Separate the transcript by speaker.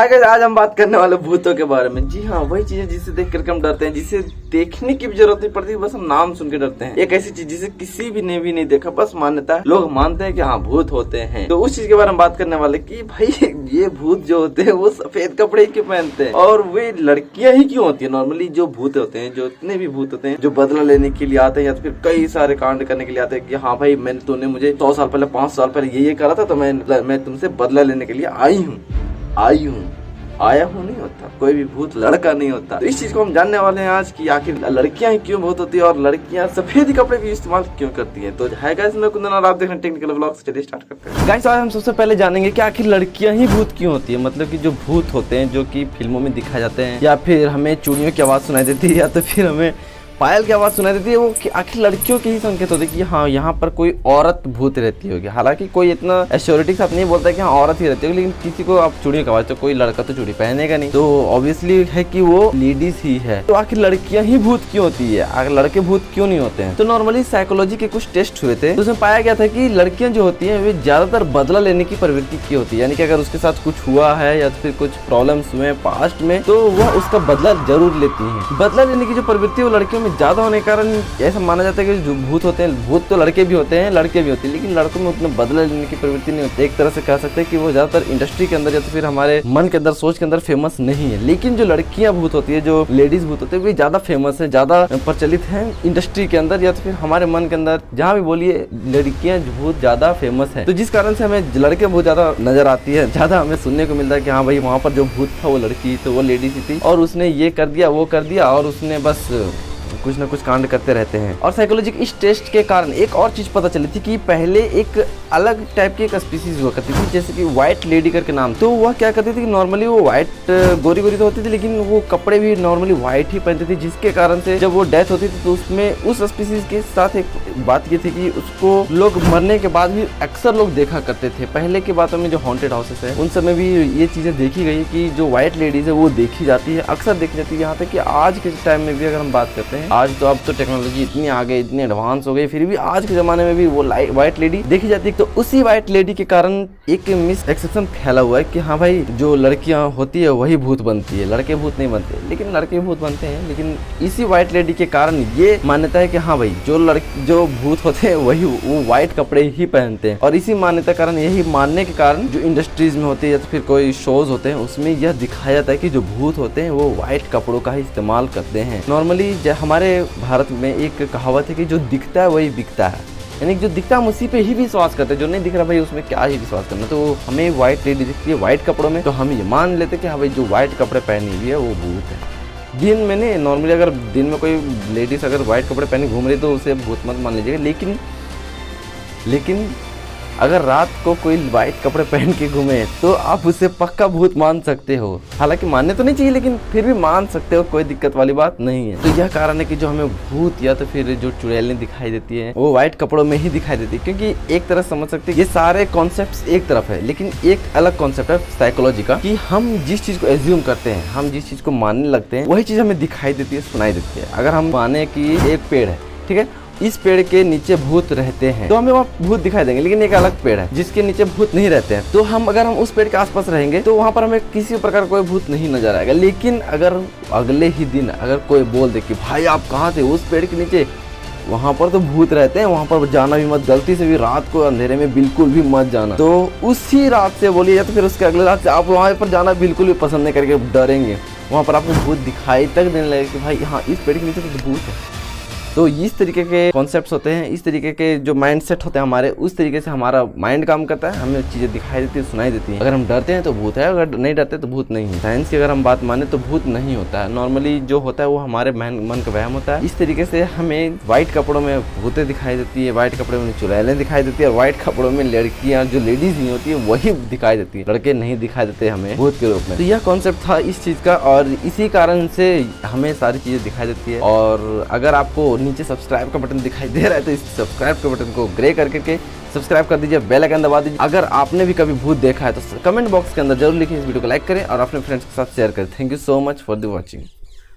Speaker 1: Hi guys, आज हम बात करने वाले भूतों के बारे में। जी हाँ, वही चीजें जिसे देख करके हम डरते हैं, जिसे देखने की भी जरूरत नहीं पड़ती, बस हम नाम सुन के डरते हैं। एक ऐसी चीज जिसे किसी भी ने भी नहीं देखा, बस मान्यता है, लोग मानते हैं कि हाँ भूत होते हैं। तो उस चीज के बारे में बात करने वाले कि भाई ये भूत जो होते हैं वो सफेद कपड़े क्यों पहनते हैं और वे लड़कियां ही क्यों होती है। नॉर्मली जो भूत होते हैं, जो इतने भी भूत होते हैं जो बदला लेने के लिए आते हैं या तो फिर कई सारे कांड करने के लिए आते हैं कि हाँ भाई तूने मुझे 100 साल पहले 5 साल पहले ये करा था, तो मैं तुमसे बदला लेने के लिए आई हूँ आया हूँ नहीं होता। कोई भी भूत लड़का नहीं होता। तो इस चीज को हम जानने वाले हैं आज कि आखिर लड़कियां ही क्यों भूत होती है और लड़कियां सफेद कपड़े भी इस्तेमाल क्यों करती हैं। तो हाय गाइस, मैं कुंदन और आप देख रहे हैं टेक्निकल व्लॉग्स। चलिए स्टार्ट करते हैं। गाइस, आज हम सबसे पहले जानेंगे कि आखिर लड़कियां ही भूत क्यों होती है। मतलब कि जो भूत होते हैं जो कि फिल्मों में दिखाए जाते हैं, या फिर हमें चूड़ियों की आवाज सुनाई देती है, या तो फिर हमें पायल की आवाज सुनाई देती है, वो कि आखिर लड़कियों के ही संकेत होते हैं कि हाँ यहाँ पर कोई औरत भूत रहती होगी। हालांकि कोई इतना एश्योरिटी के साथ नहीं बोलता कि हाँ औरत ही रहती होगी, लेकिन किसी को आप चूड़ियों की आवाज, तो कोई लड़का तो चूड़ी पहनेगा नहीं, तो ऑब्वियसली है कि वो लेडीज ही है। तो आखिर लड़कियां ही भूत क्यों होती है, आखिर लड़के भूत क्यों नहीं होते हैं। तो नॉर्मली साइकोलॉजी के कुछ टेस्ट हुए थे, तो उसमें पाया गया था कि लड़कियां जो होती है वे ज्यादातर बदला लेने की प्रवृत्ति की होती है। यानी कि अगर उसके साथ कुछ हुआ है या फिर कुछ प्रॉब्लम्स हुए पास्ट में, तो वह उसका बदला जरूर लेती है। बदला लेने की जो प्रवृत्ति वो लड़कियों में ज्यादा होने के कारण ऐसा माना जाता है कि जो भूत होते हैं, भूत तो लड़के भी होते हैं लड़के भी होते हैं, लेकिन लड़कों में उतना बदला लेने की प्रवृत्ति नहीं होती। एक तरह से कह सकते हैं कि वो ज्यादातर इंडस्ट्री के अंदर या तो फिर हमारे मन के अंदर, सोच के अंदर फेमस नहीं है। लेकिन जो लड़कियां भूत होती है, जो लेडीज भूत होते हैं, वे ज्यादा फेमस है, ज्यादा प्रचलित है इंडस्ट्री के अंदर या तो फिर हमारे मन के अंदर। जहाँ भी बोलिए लड़कियां भूत ज्यादा फेमस है, तो जिस कारण से हमें लड़के बहुत ज्यादा नजर आती है, ज्यादा हमें सुनने को मिलता है कि हाँ भाई वहाँ पर जो भूत था वो लड़की, तो वो लेडीज ही थी और उसने ये कर दिया वो कर दिया और उसने बस कुछ ना कुछ कांड करते रहते हैं। और साइकोलॉजी के इस टेस्ट के कारण एक और चीज पता चली थी कि पहले एक अलग टाइप की एक स्पीसीज हुआ करती थी, जैसे कि व्हाइट लेडी करके नाम। तो वह क्या करती थी कि नॉर्मली वो व्हाइट गोरी गोरी तो होती थी, लेकिन वो कपड़े भी नॉर्मली व्हाइट ही पहनती थी, जिसके कारण से जब वो डेथ होती थी तो उसमें उस स्पीसीज के साथ एक बात ये थी कि उसको लोग मरने के बाद भी अक्सर लोग देखा करते थे। पहले की बातों में जो हॉन्टेड हाउसेस है उन समय भी ये चीजें देखी गई कि जो व्हाइट लेडीज है वो देखी जाती है, अक्सर देखी जाती है। यहाँ तक कि आज के टाइम में भी अगर हम बात करते हैं, आज तो अब तो टेक्नोलॉजी इतनी आगे, इतनी एडवांस हो गई, फिर भी आज के जमाने में भी वो व्हाइट लेडी देखी जाती है। तो उसी व्हाइट लेडी के कारण एक मिस एक्सेप्शन फैला हुआ है कि हाँ भाई जो लड़कियां होती है वही भूत बनती है, लड़के भूत नहीं बनते। लेकिन लड़के भूत बनते हैं, लेकिन इसी व्हाइट लेडी के कारण ये मान्यता है कि हाँ भाई जो भूत होते हैं वही वो व्हाइट कपड़े ही पहनते हैं। और इसी मान्यता कारण, यही मानने के कारण जो इंडस्ट्रीज में होती है या तो फिर कोई शोज होते हैं उसमें यह दिखाया जाता है कि जो भूत होते हैं वो व्हाइट कपड़ों का ही इस्तेमाल करते हैं। नॉर्मली हमारे भारत में एक कहावत है कि जो दिखता है वही बिकता है, यानी जो दिखता है हम उसी पे ही विश्वास करते हैं, जो नहीं दिख रहा भाई उसमें क्या ही विश्वास करना। तो हमें व्हाइट लेडी दिखती है व्हाइट कपड़ों में, तो हम ये मान लेते हैं कि हाँ भाई जो व्हाइट कपड़े पहनी हुई है वो भूत है। दिन में नहीं, नॉर्मली अगर दिन में कोई लेडीज अगर व्हाइट कपड़े पहने घूम रही तो उसे भूत मत मान लीजिएगा। लेकिन अगर रात को कोई व्हाइट कपड़े पहन के घूमे तो आप उसे पक्का भूत मान सकते हो। हालांकि मानने तो नहीं चाहिए, लेकिन फिर भी मान सकते हो, कोई दिक्कत वाली बात नहीं है। तो यह कारण है कि जो हमें भूत या तो फिर जो चुड़ैलें दिखाई देती है वो व्हाइट कपड़ों में ही दिखाई देती है। क्योंकि एक तरह समझ सकते हैं ये सारे कॉन्सेप्ट एक तरफ है, लेकिन एक अलग कॉन्सेप्ट है साइकोलॉजी का, कि हम जिस चीज को एज्यूम करते हैं, हम जिस चीज को मानने लगते हैं वही चीज हमें दिखाई देती है, सुनाई देती है। अगर हम माने कि एक पेड़ है, ठीक है, इस पेड़ के नीचे भूत रहते हैं तो हमें वहाँ भूत दिखाई देंगे, लेकिन एक अलग पेड़ है जिसके नीचे भूत नहीं रहते हैं, तो अगर हम उस पेड़ के आसपास रहेंगे तो वहाँ पर हमें किसी प्रकार कोई भूत नहीं नजर आएगा। लेकिन अगर अगले ही दिन अगर कोई बोल दे कि भाई आप कहाँ थे, उस पेड़ के नीचे, वहाँ पर तो भूत रहते हैं, वहाँ पर जाना भी मत, गलती से भी रात को अंधेरे में बिल्कुल भी मत जाना, तो उसी रात से बोलिए या तो फिर उसके अगले रात से आप वहाँ पर जाना बिल्कुल भी पसंद नहीं करके डरेंगे। वहाँ पर आपको भूत दिखाई तक देने लगेगा कि भाई हाँ इस पेड़ के नीचे तो भूत है। तो इस तरीके के कॉन्सेप्ट्स होते हैं, इस तरीके के जो माइंडसेट होते हैं हमारे, उस तरीके से हमारा माइंड काम करता है, हमें चीजें दिखाई देती है, सुनाई देती है। अगर हम डरते हैं तो भूत है, अगर नहीं डरते तो भूत नहीं है। साइंस की अगर हम बात माने तो भूत नहीं होता है, नॉर्मली जो होता है वो हमारे मन का वहम होता है। इस तरीके से हमें व्हाइट कपड़ों में भूतें दिखाई देती है, व्हाइट कपड़ों में चुड़ैलें दिखाई देती है, व्हाइट कपड़ों में लड़कियां जो लेडीज नहीं होती है वही दिखाई देती है, लड़के नहीं दिखाई देते हमें भूत के रूप में। तो यह कॉन्सेप्ट था इस चीज का, और इसी कारण से हमें सारी चीजें दिखाई देती है। और अगर आपको नीचे सब्सक्राइब बटन दिखाई दे रहा है तो इस सब्सक्राइब के बटन को ग्रे करके सब्सक्राइब कर दीजिए, बेल आइकन दबा दीजिए। अगर आपने भी कभी भूत देखा है तो कमेंट बॉक्स के अंदर जरूर लिखिए, इस वीडियो को लाइक करें और अपने फ्रेंड्स के साथ शेयर करें। Thank you so much for the watching.